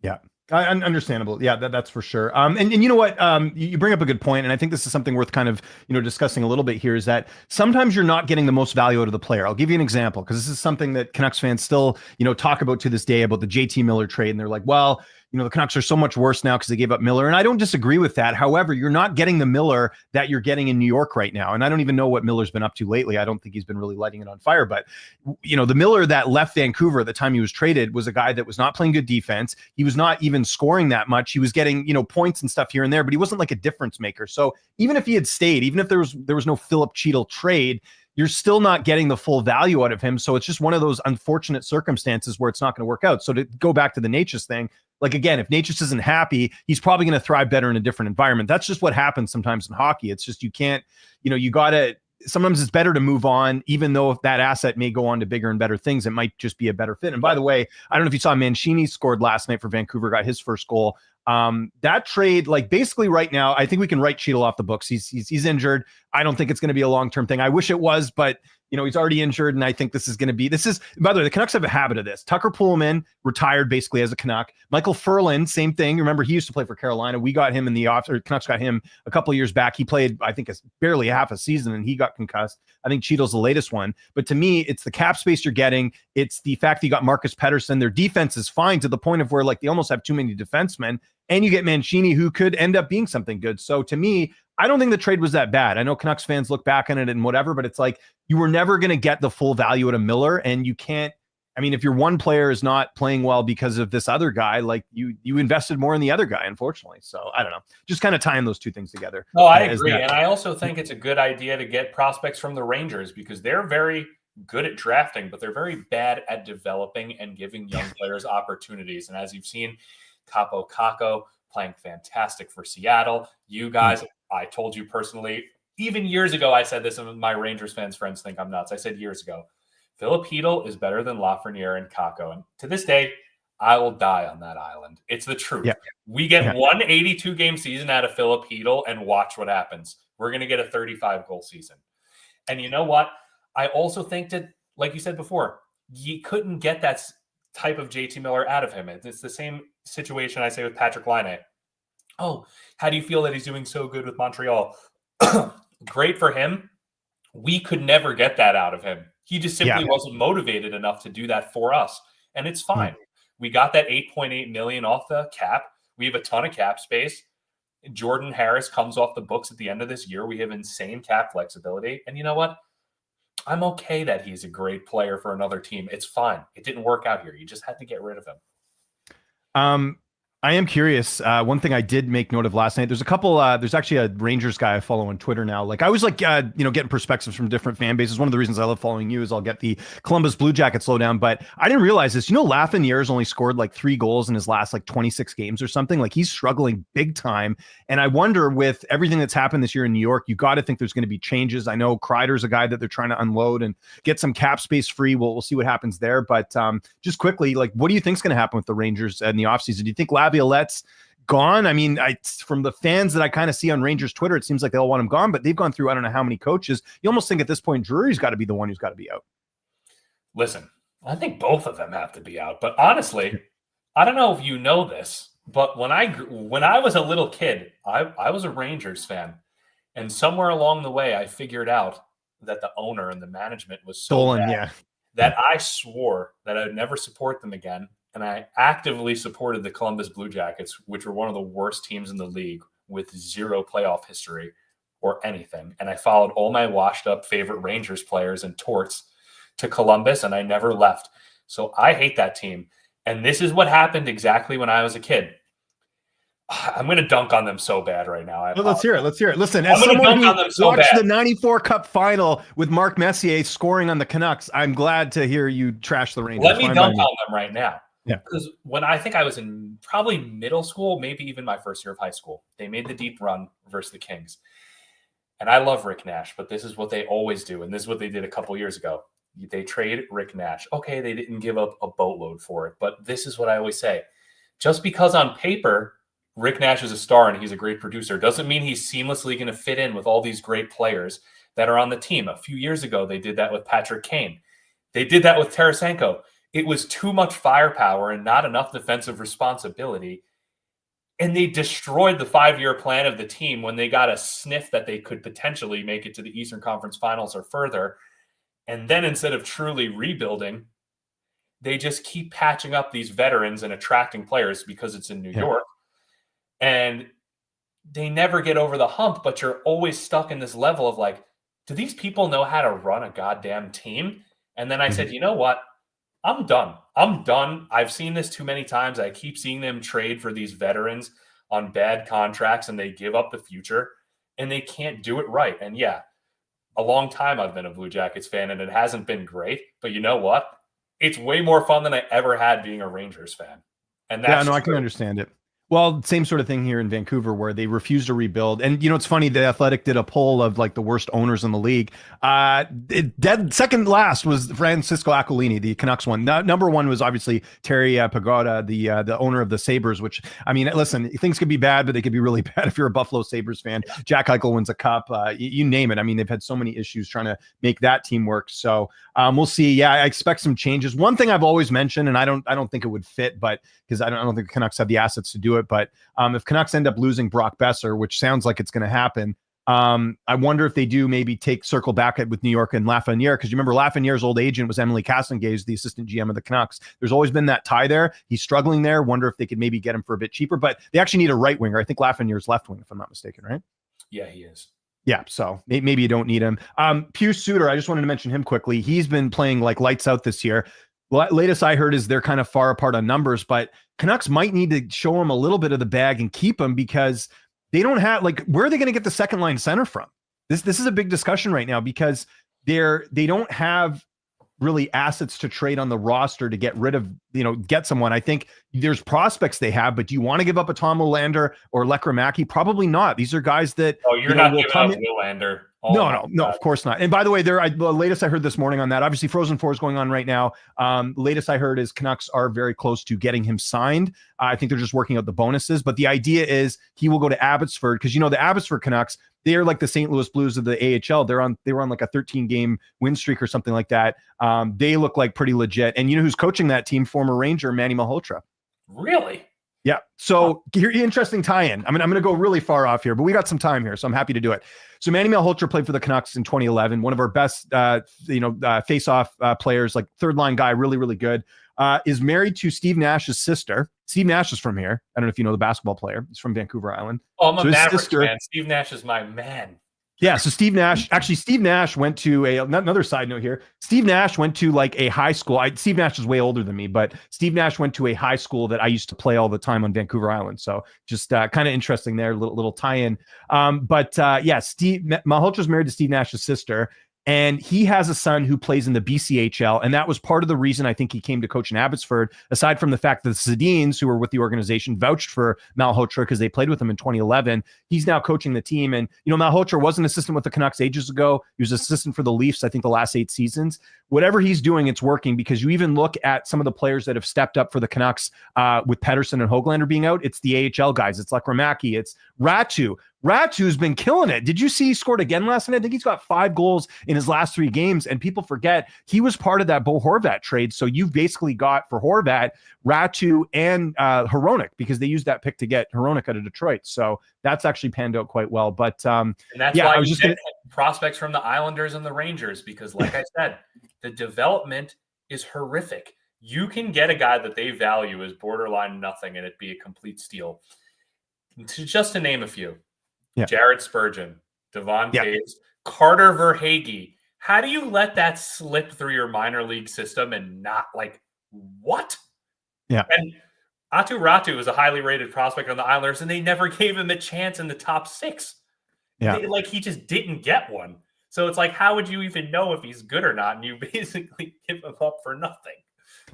Yeah. Understandable. Yeah, that's for sure. And you know what? You bring up a good point, and I think this is something worth kind of, you know, discussing a little bit here, is that sometimes you're not getting the most value out of the player. I'll give you an example, because this is something that Canucks fans still, you know, talk about to this day about the JT Miller trade. And they're like, well, the Canucks are so much worse now because they gave up Miller. And I don't disagree with that. However, you're not getting the Miller that you're getting in New York right now. And I don't even know what Miller's been up to lately. I don't think he's been really lighting it on fire. But, the Miller that left Vancouver at the time he was traded was a guy that was not playing good defense. He was not even scoring that much. He was getting, points and stuff here and there, but he wasn't like a difference maker. So even if he had stayed, even if there was no Philip Cheadle trade, you're still not getting the full value out of him. So it's just one of those unfortunate circumstances where it's not going to work out. So to go back to the Natchez thing, like, again, if Natchez isn't happy, he's probably going to thrive better in a different environment. That's just what happens sometimes in hockey. It's just, you can't, you got to, sometimes it's better to move on, even though if that asset may go on to bigger and better things, it might just be a better fit. And by the way, I don't know if you saw Mancini scored last night for Vancouver, got his first goal. That trade, like, basically right now, I think we can write Cheadle off the books. He's injured. I don't think it's going to be a long-term thing. I wish it was, but he's already injured, and I think this is, by the way, the Canucks have a habit of this. Tucker Pullman retired basically as a Canuck. Michael Furlan, same thing. Remember, he used to play for Carolina. We got him in the off, or Canucks got him a couple of years back. He played, I think, barely half a season, and he got concussed. I think Cheadle's the latest one. But to me, it's the cap space you're getting. It's the fact that you got Marcus Pettersson. Their defense is fine to the point of where, like, they almost have too many defensemen, and you get Mancini, who could end up being something good. So to me, I don't think the trade was that bad. I know Canucks fans look back on it and whatever, but it's like, you were never going to get the full value at a Miller, and you can't. I mean, if your one player is not playing well because of this other guy, like, you invested more in the other guy, unfortunately. So I don't know, just kind of tying those two things together. No, I agree. And I also think it's a good idea to get prospects from the Rangers, because they're very good at drafting, but they're very bad at developing and giving young players opportunities. And as you've seen, Capo Caco playing fantastic for Seattle. You guys, I told you personally, even years ago, I said this, and my Rangers fans friends think I'm nuts. I said years ago, Philip Hedl is better than Lafreniere and Caco. And to this day, I will die on that island. It's the truth. Yeah. We get one 82-game season out of Philip Hedl, and watch what happens. We're going to get a 35-goal season. And you know what? I also think that, like you said before, you couldn't get that type of JT Miller out of him. It's the same situation I say with Patrick Laine. Oh, how do you feel that he's doing so good with Montreal? Great for him. We could never get that out of him. He just simply wasn't motivated enough to do that for us. And it's fine. We got that $8.8 million off the cap. We have a ton of cap space. Jordan Harris comes off the books at the end of this year. We have insane cap flexibility. And you know what? I'm okay that he's a great player for another team. It's fine. It didn't work out here. You just had to get rid of him. I am curious. One thing I did make note of last night, there's a couple, there's actually a Rangers guy I follow on Twitter now. Like, I was like, getting perspectives from different fan bases. One of the reasons I love following you is I'll get the Columbus Blue Jackets lowdown, but I didn't realize this. Lafreniere's only scored like 3 goals in his last like 26 games or something. Like, he's struggling big time. And I wonder, with everything that's happened this year in New York, you got to think there's going to be changes. I know Kreider's a guy that they're trying to unload and get some cap space free. We'll see what happens there. But just quickly, like, what do you think is going to happen with the Rangers in the offseason? Do you think Laviolette's gone? I mean, from the fans that I kind of see on Rangers Twitter, it seems like they all want him gone, but they've gone through I don't know how many coaches. You almost think at this point Drury's got to be the one who's got to be out. Listen, I think both of them have to be out. But honestly, I don't know if you know this, but when I was a little kid, I was a Rangers fan, and somewhere along the way, I figured out that the owner and the management was so bad that I swore that I would never support them again. And I actively supported the Columbus Blue Jackets, which were one of the worst teams in the league with 0 playoff history or anything. And I followed all my washed up favorite Rangers players and torts to Columbus, and I never left. So I hate that team. And this is what happened exactly when I was a kid. I'm going to dunk on them so bad right now. Let's hear it. Listen, as someone who watched the 94 Cup final with Mark Messier scoring on the Canucks, I'm glad to hear you trash the Rangers. Let me dunk on them right now. Yeah. Because when I think I was in probably middle school, maybe even my first year of high school, they made the deep run versus the Kings. And I love Rick Nash, but this is what they always do. And this is what they did a couple years ago. They trade Rick Nash. Okay, they didn't give up a boatload for it, but this is what I always say. Just because on paper Rick Nash is a star and he's a great producer doesn't mean he's seamlessly going to fit in with all these great players that are on the team. A few years ago, they did that with Patrick Kane. They did that with Tarasenko. It was too much firepower and not enough defensive responsibility. And they destroyed the 5-year plan of the team when they got a sniff that they could potentially make it to the Eastern Conference Finals or further. And then instead of truly rebuilding, they just keep patching up these veterans and attracting players because it's in New York. And they never get over the hump, but you're always stuck in this level of like, do these people know how to run a goddamn team? And then I said, you know what? I'm done. I'm done. I've seen this too many times. I keep seeing them trade for these veterans on bad contracts and they give up the future and they can't do it right. And yeah, a long time I've been a Blue Jackets fan and it hasn't been great. But you know what? It's way more fun than I ever had being a Rangers fan. And that's I can understand it. Well, same sort of thing here in Vancouver where they refuse to rebuild. And, it's funny, The Athletic did a poll of like the worst owners in the league. Dead second last was Francisco Aquilini, the Canucks one. Number one was obviously Terry Pagoda, the owner of the Sabres, which, I mean, listen, things could be bad, but they could be really bad if you're a Buffalo Sabres fan. Jack Eichel wins a cup, you name it. I mean, they've had so many issues trying to make that team work. So we'll see. Yeah, I expect some changes. One thing I've always mentioned, and I don't think it would fit, but because I don't think the Canucks have the assets to do it. But if Canucks end up losing Brock Besser, which sounds like it's going to happen, I wonder if they do maybe circle back with New York and Lafreniere, because you remember Lafreniere's old agent was Emily Castonguay, the assistant GM of the Canucks. There's always been that tie there. He's struggling there. Wonder if they could maybe get him for a bit cheaper, but they actually need a right winger. I think Lafreniere's left wing, if I'm not mistaken, right? Yeah, he is. Yeah, so maybe you don't need him. Pius Suter, I just wanted to mention him quickly. He's been playing like lights out this year. Latest I heard is they're kind of far apart on numbers, but Canucks might need to show him a little bit of the bag and keep him because they don't have, like, where are they going to get the second line center from? This is a big discussion right now because they don't have really assets to trade on the roster to get rid of, get someone. I think there's prospects they have, but do you want to give up a Tom Olander or Lekramaki? Probably not. These are guys that you're not giving up Olander. Oh, no, of course not. And by the way, the latest I heard this morning on that, obviously Frozen 4 is going on right now. Latest I heard is Canucks are very close to getting him signed. I think they're just working out the bonuses, but the idea is he will go to Abbotsford because, the Abbotsford Canucks, they are like the St. Louis Blues of the AHL. They were on like a 13-game win streak or something like that. They look like pretty legit. And who's coaching that team? Former Ranger Manny Malhotra. Really? Yeah. So here, interesting tie-in. I'm going to go really far off here, but we got some time here, so I'm happy to do it. So Manny Malhotra played for the Canucks in 2011. One of our best, face-off players, like third-line guy, really, really good. Is married to Steve Nash's sister. Steve Nash is from here. I don't know if you know the basketball player. He's from Vancouver Island. Oh, I'm a Mavericks fan. Steve Nash is my man. Yeah, so Steve Nash went to another side note here. Steve Nash went to like a high school. Steve Nash is way older than me, but Steve Nash went to a high school that I used to play all the time on Vancouver Island. So just kind of interesting there, little tie-in. Steve Malhotra's married to Steve Nash's sister. And he has a son who plays in the BCHL. And that was part of the reason I think he came to coach in Abbotsford, aside from the fact that the Sedins, who were with the organization, vouched for Malhotra because they played with him in 2011. He's now coaching the team. And, Malhotra was an assistant with the Canucks ages ago. He was assistant for the Leafs, I think, the last 8 seasons. Whatever he's doing, it's working because you even look at some of the players that have stepped up for the Canucks with Pettersson and Höglander being out. It's the AHL guys. It's Lekramaki. It's Ratu. Ratu's been killing it. Did you see he scored again last night? I think he's got 5 goals in his last 3 games, and people forget he was part of that Bo Horvat trade. So you've basically got for Horvat, Ratu, and Hronek because they used that pick to get Hronek out of Detroit. So that's actually panned out quite well. But and that's why I was just prospects from the Islanders and the Rangers because, like I said, the development is horrific. You can get a guy that they value as borderline nothing, and it'd be a complete steal. Just to name a few. Yeah. Jared Spurgeon, Devon Taves, Carter Verhaeghe. How do you let that slip through your minor league system and not what? Yeah. And Aatu Ratu was a highly rated prospect on the Islanders, and they never gave him a chance in the top 6. Yeah. He just didn't get one. So it's how would you even know if he's good or not? And you basically give him up for nothing.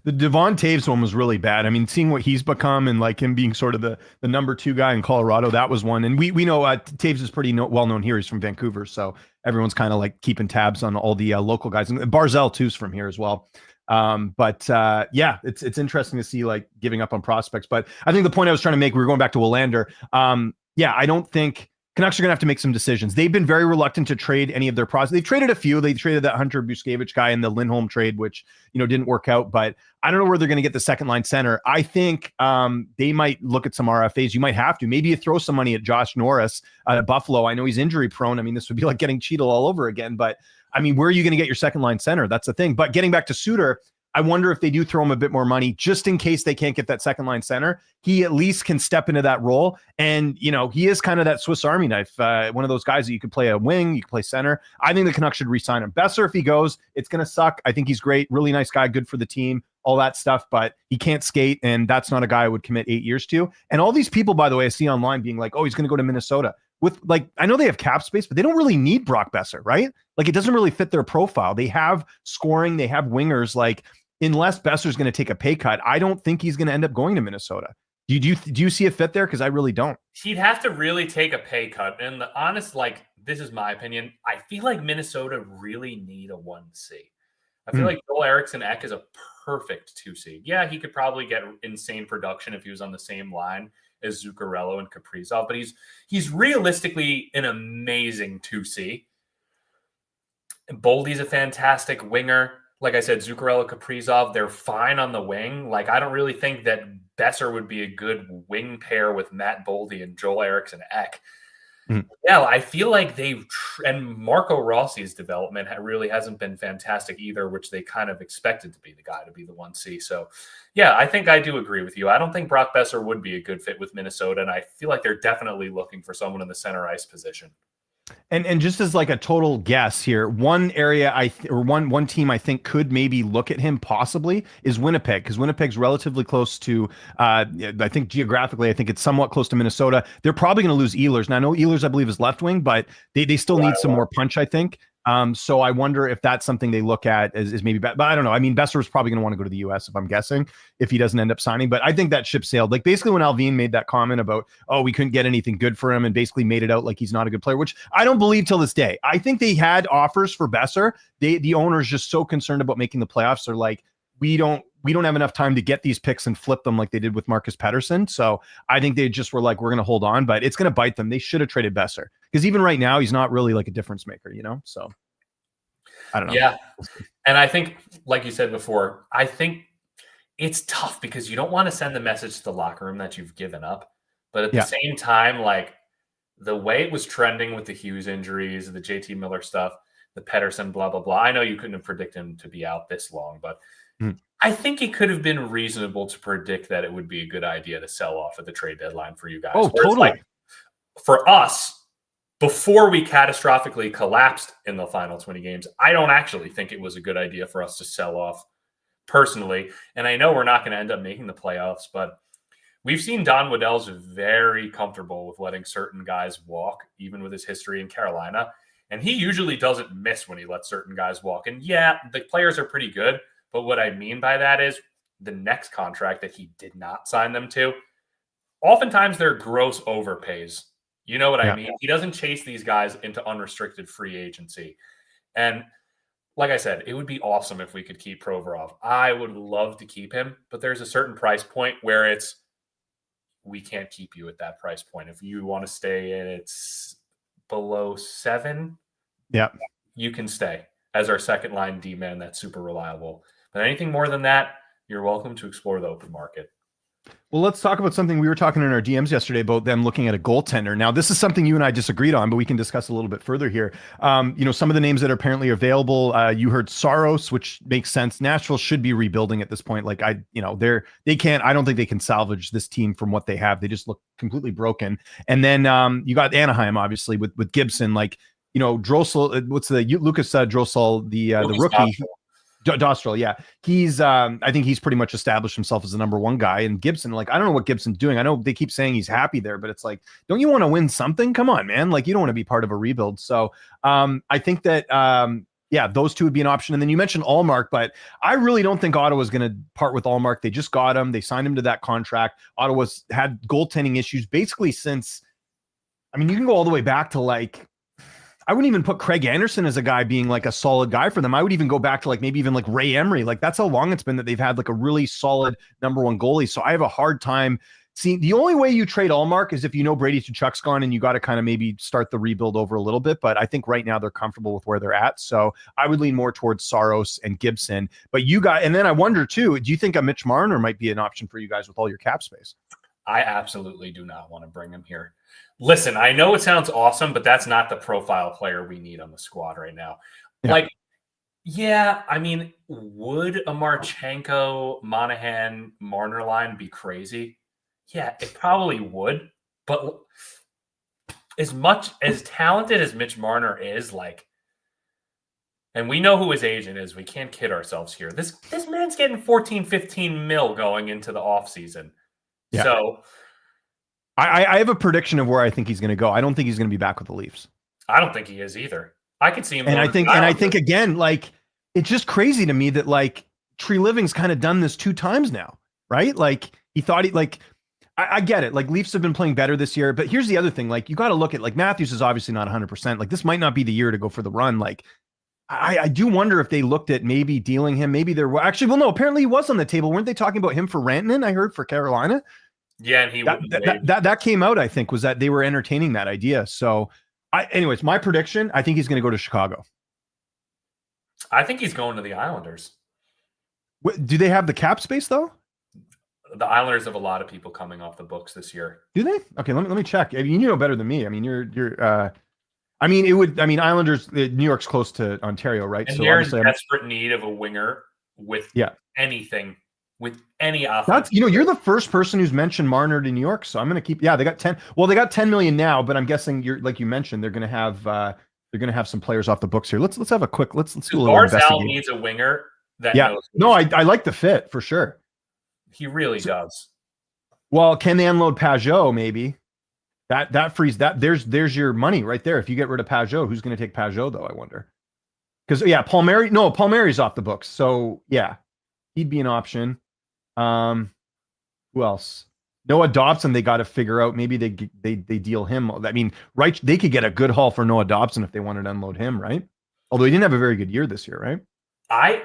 The Devon Taves one was really bad. I mean, seeing what he's become and him being sort of the number 2 guy in Colorado, that was one. And we know Taves is pretty well known here. He's from Vancouver, so everyone's kind of keeping tabs on all the local guys. And Barzal too's from here as well. It's interesting to see giving up on prospects. But I think the point I was trying to make, we were going back to Willander. I don't think Canucks are going to have to make some decisions. They've been very reluctant to trade any of their prospects. They've traded a few. They traded that Hunter Buskevich guy in the Lindholm trade, which didn't work out. But I don't know where they're going to get the second line center. I think they might look at some RFAs. You might have to. Maybe you throw some money at Josh Norris at Buffalo. I know he's injury prone. I mean, this would be like getting Cheadle all over again. But I mean, where are you going to get your second line center? That's the thing. But getting back to Suter, I wonder if they do throw him a bit more money just in case they can't get that second line center. He at least can step into that role. And, he is kind of that Swiss Army knife, one of those guys that you could play a wing, you could play center. I think the Canucks should re-sign him. Besser, if he goes, it's going to suck. I think he's great. Really nice guy, good for the team, all that stuff, but he can't skate. And that's not a guy I would commit 8 years to. And all these people, by the way, I see online being like, oh, he's going to go to Minnesota. With I know they have cap space, but they don't really need Brock Besser, right? Like, it doesn't really fit their profile. They have scoring, they have wingers. Like, unless Besser's going to take a pay cut, I don't think he's going to end up going to Minnesota. Do you see a fit there? Because I really don't. He'd have to really take a pay cut. And the honest, this is my opinion. I feel like Minnesota really need a 1C. I feel like Joel Eriksson Ek is a perfect 2C. Yeah, he could probably get insane production if he was on the same line as Zuccarello and Kaprizov, but he's realistically an amazing 2C. Boldy's a fantastic winger. Like I said, Zuccarello, Kaprizov, they're fine on the wing. Like, I don't really think that Besser would be a good wing pair with Matt Boldy and Joel Eriksson Ek. Yeah, I feel like and Marco Rossi's development really hasn't been fantastic either, which they kind of expected to be the guy to be the 1C. So, yeah, I think I do agree with you. I don't think Brock Besser would be a good fit with Minnesota, and I feel like they're definitely looking for someone in the center ice position. And just as like a total guess here, one area one team I think could maybe look at him possibly is Winnipeg, because Winnipeg's relatively close to I think geographically, I think it's somewhat close to Minnesota. They're probably going to lose Ehlers. Now, I know Ehlers, I believe, is left wing, but they still need some more punch, I think. So I wonder if that's something they look at is maybe, but I don't know. I mean, Besser is probably going to want to go to the US if I'm guessing, if he doesn't end up signing, but I think that ship sailed. Like, basically when Alvin made that comment about, oh, we couldn't get anything good for him, and basically made it out like he's not a good player, which I don't believe till this day. I think they had offers for Besser. The owner is just so concerned about making the playoffs. They're like, we don't have enough time to get these picks and flip them like they did with Marcus Pettersson. So I think they just were like, we're going to hold on, but it's going to bite them. They should have traded Besser, because even right now, he's not really like a difference maker, So I don't know. Yeah. And I think, like you said before, I think it's tough because you don't want to send the message to the locker room that you've given up. But at the same time, like, the way it was trending with the Hughes injuries, the JT Miller stuff, the Pettersson, blah, blah, blah. I know you couldn't have predicted him to be out this long, but I think it could have been reasonable to predict that it would be a good idea to sell off at the trade deadline for you guys. Oh, totally. Like, for us, before we catastrophically collapsed in the final 20 games, I don't actually think it was a good idea for us to sell off personally. And I know we're not going to end up making the playoffs, but we've seen Don Waddell's very comfortable with letting certain guys walk, even with his history in Carolina. And he usually doesn't miss when he lets certain guys walk. And yeah, the players are pretty good. But what I mean by that is the next contract that he did not sign them to, oftentimes they're gross overpays. You know what I mean? He doesn't chase these guys into unrestricted free agency. And like I said, it would be awesome if we could keep Provorov. I would love to keep him, but there's a certain price point where we can't keep you at that price point. If you want to stay and it's below 7, you can stay as our second line D-man that's super reliable. But anything more than that, you're welcome to explore the open market. Well, let's talk about something we were talking in our DMs yesterday about them looking at a goaltender. Now, this is something you and I disagreed on, but we can discuss a little bit further here. Some of the names that are apparently available, you heard Saros, which makes sense. Nashville should be rebuilding at this point. Like, I don't think they can salvage this team from what they have. They just look completely broken. And then you got Anaheim, obviously, with Gibson, Drossel, Lucas Drossel, the rookie. Dostal, yeah. He's I think he's pretty much established himself as the number one guy. And Gibson, I don't know what Gibson's doing. I know they keep saying he's happy there, but it's like, don't you want to win something? Come on, man. You don't want to be part of a rebuild. So I think that those two would be an option. And then you mentioned Allmark, but I really don't think Ottawa's going to part with Allmark. They just got him. They signed him to that contract. Ottawa's had goaltending issues basically since, you can go all the way back to I wouldn't even put Craig Anderson as a guy being a solid guy for them. I would even go back to maybe even Ray Emery. That's how long it's been that they've had a really solid number one goalie. So I have a hard time seeing. The only way you trade Allmark is if Brady Tkachuk's gone and you got to kind of maybe start the rebuild over a little bit. But I think right now they're comfortable with where they're at. So I would lean more towards Saros and Gibson. But and then I wonder too, do you think a Mitch Marner might be an option for you guys with all your cap space? I absolutely do not want to bring him here. Listen, I know it sounds awesome, but that's not the profile player we need on the squad right now. Yeah, I mean, would a Marchenko, Monahan, Marner line be crazy? Yeah, it probably would. But as much as talented as Mitch Marner is, like, and we know who his agent is. We can't kid ourselves here. This man's getting 14, 15 mil going into the offseason. Yeah. So I have a prediction of where I think he's going to go. I don't think he's going to be back with the Leafs. I don't think he is either. I could see him And going I to the think, and I Islanders. think again, like, it's just crazy to me that like Tree Living's kind of done this 2 times now, right? Like he thought I get it. Like Leafs have been playing better this year, but here's the other thing. Like you got to look at like Matthews is obviously not 100%. Like this might not be the year to go for the run. Like I do wonder if they looked at maybe dealing him. Maybe there were actually, well, no, apparently he was on the table. Weren't they talking about him for Rantanen? I heard for Carolina. Yeah, and he That came out, I think, was that they were entertaining that idea. So anyways, my prediction, I think he's going to go to Chicago. I think he's going to the Islanders. Do they have the cap space though? The Islanders have a lot of people coming off the books this year. Do they? Okay, let me check. I mean, you know better than me. I mean, I mean, it would. I mean, Islanders. New York's close to Ontario, right? And so they're in desperate need of a winger with anything, with any offense. That's, you're the first person who's mentioned Marner to New York, so I'm going to keep. Yeah, they got 10. Well, they got 10 million now, but I'm guessing like you mentioned, they're going to have some players off the books here. Let's have a quick. Let's do a little Barzal needs a winger that knows. No, I like the fit for sure. He really does. Well, can they unload Pajot? Maybe that frees that. There's your money right there. If you get rid of Pajot, who's going to take Pajot though? I wonder. Because Palmieri's off the books, so yeah, he'd be an option. Who else? Noah Dobson. They got to figure out. Maybe they deal him. I mean, right? They could get a good haul for Noah Dobson if they wanted to unload him, right? Although he didn't have a very good year this year, right? I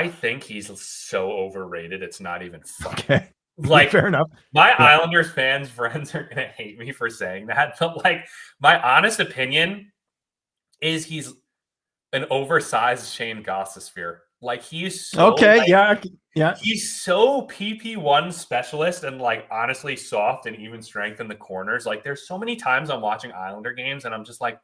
think he's so overrated. It's not even funny. Okay. Like, fair enough. My Islanders fans, friends are going to hate me for saying that. But like, my honest opinion is he's an oversized Shane Gostisbehere. Like he's so okay. Like, yeah. He's so PP1 specialist and like honestly soft and even strength in the corners. Like there's so many times I'm watching Islander games and I'm just like,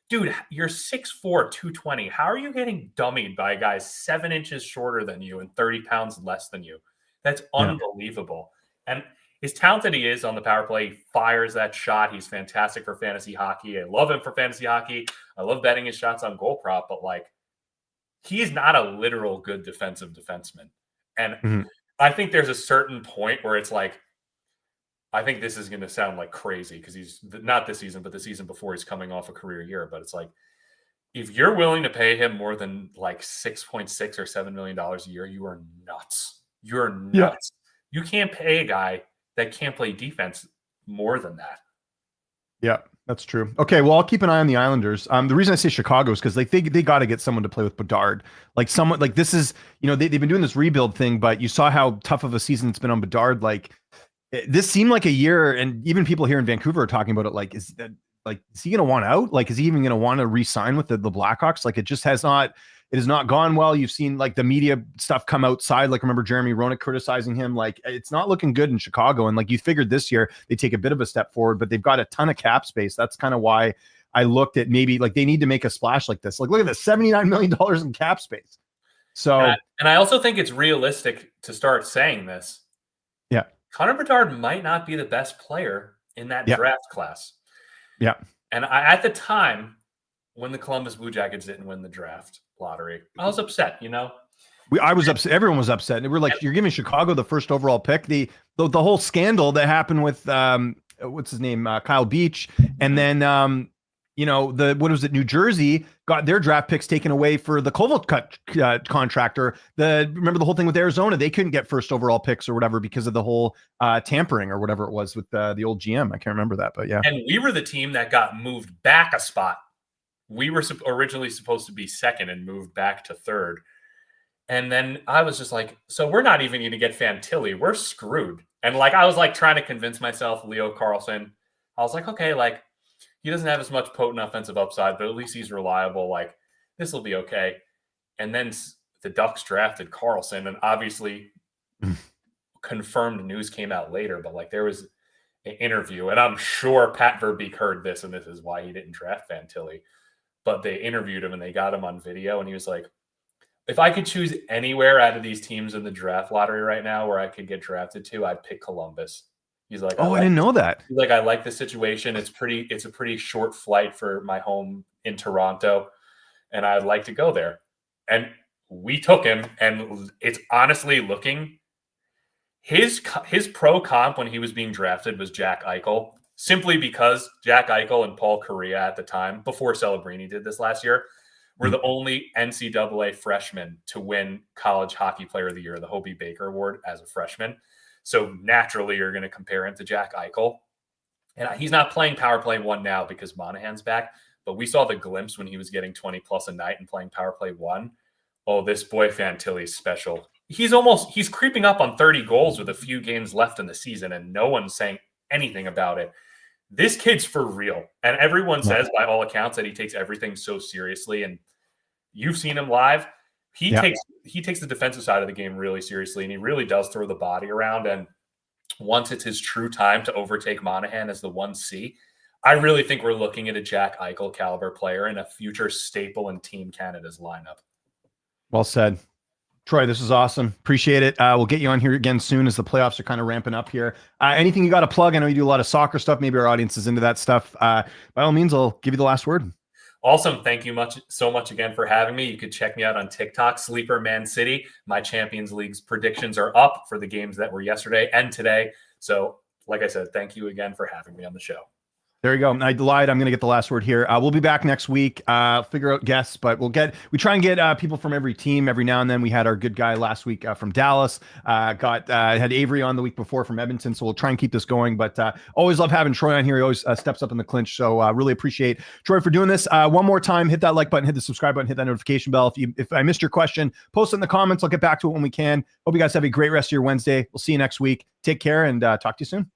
dude, you're 6'4", 220. How are you getting dummied by a guy 7 inches shorter than you and 30 pounds less than you? That's unbelievable. And as talented he is on the power play, he fires that shot. He's fantastic for fantasy hockey. I love him for fantasy hockey. I love betting his shots on goal prop, but like he's not a literal good defensive defenseman. And I think there's a certain point where it's like, I think this is going to sound like crazy because he's not this season, but the season before he's coming off a career year. But it's like, if you're willing to pay him more than like $6.6 or $7 million a year, you are nuts. You're nuts. You can't pay a guy that can't play defense more than that. Yeah, that's true. Okay, well, I'll keep an eye on the Islanders. The reason I say Chicago is because like they got to get someone to play with Bedard. Like someone like this is, they've been doing this rebuild thing, but you saw how tough of a season it's been on Bedard. Like this seemed like a year, and even people here in Vancouver are talking about it. Like, is he going to want out? Like, is he even going to want to re-sign with the Blackhawks? Like, it has not gone well. You've seen like the media stuff come outside. Like, remember Jeremy Roenick criticizing him? Like, it's not looking good in Chicago. And like you figured this year they take a bit of a step forward, but they've got a ton of cap space. That's kind of why I looked at maybe like they need to make a splash like this. Like, look at this, $79 million in cap space. So, and I also think it's realistic to start saying this. Yeah. Connor Bedard might not be the best player in that draft class. Yeah. And at the time when the Columbus Blue Jackets didn't win the draft lottery, I was upset, I was upset. Everyone was upset. And we're like, you're giving Chicago the first overall pick. The whole scandal that happened with what's his name? Kyle Beach. And then New Jersey got their draft picks taken away for the Koval contractor. Remember the whole thing with Arizona? They couldn't get first overall picks or whatever because of the whole tampering or whatever it was with the old GM. I can't remember that, but yeah. And we were the team that got moved back a spot. We were originally supposed to be second and moved back to third. And then I was just like, so we're not even going to get Fantilli. We're screwed. And like, I was like trying to convince myself, Leo Carlson, I was like, okay, like he doesn't have as much potent offensive upside, but at least he's reliable. Like this will be okay. And then the Ducks drafted Carlson, and obviously confirmed news came out later, but like there was an interview, and I'm sure Pat Verbeek heard this, and this is why he didn't draft Fantilli. but they interviewed him and they got him on video, and he was like, if I could choose anywhere out of these teams in the draft lottery right now where I could get drafted to, I'd pick Columbus. He's like, I didn't know that. He's like, I like the situation. It's a pretty short flight for my home in Toronto, and I'd like to go there. And we took him, and it's honestly looking his pro comp when he was being drafted was Jack Eichel, simply because Jack Eichel and Paul Kariya at the time, before Celebrini did this last year, were the only NCAA freshmen to win College Hockey Player of the Year, the Hobey Baker Award, as a freshman. So naturally, you're going to compare him to Jack Eichel. And he's not playing power play 1 now because Monahan's back, but we saw the glimpse when he was getting 20 plus a night and playing power play 1. Oh, this boy Fantilli's special. He's creeping up on 30 goals with a few games left in the season, and no one's saying anything about it. This kid's for real. And everyone says, by all accounts, that he takes everything so seriously. And you've seen him live. He takes the defensive side of the game really seriously, and he really does throw the body around. And once it's his true time to overtake Monahan as the 1C, I really think we're looking at a Jack Eichel caliber player and a future staple in Team Canada's lineup. Well said. Troy, this is awesome. Appreciate it. We'll get you on here again soon as the playoffs are kind of ramping up here. Anything you got to plug? I know you do a lot of soccer stuff. Maybe our audience is into that stuff. By all means, I'll give you the last word. Awesome. Thank you so much again for having me. You could check me out on TikTok, Sleeper Man City. My Champions League's predictions are up for the games that were yesterday and today. So, like I said, thank you again for having me on the show. There you go. I lied. I'm going to get the last word here. We'll be back next week. Figure out guests, but we try and get people from every team every now and then. We had our good guy last week from Dallas. Had Avery on the week before from Edmonton. So we'll try and keep this going. But always love having Troy on here. He always steps up in the clinch. So really appreciate Troy for doing this. One more time, hit that like button, hit the subscribe button, hit that notification bell. If I missed your question, post it in the comments. I'll get back to it when we can. Hope you guys have a great rest of your Wednesday. We'll see you next week. Take care and talk to you soon.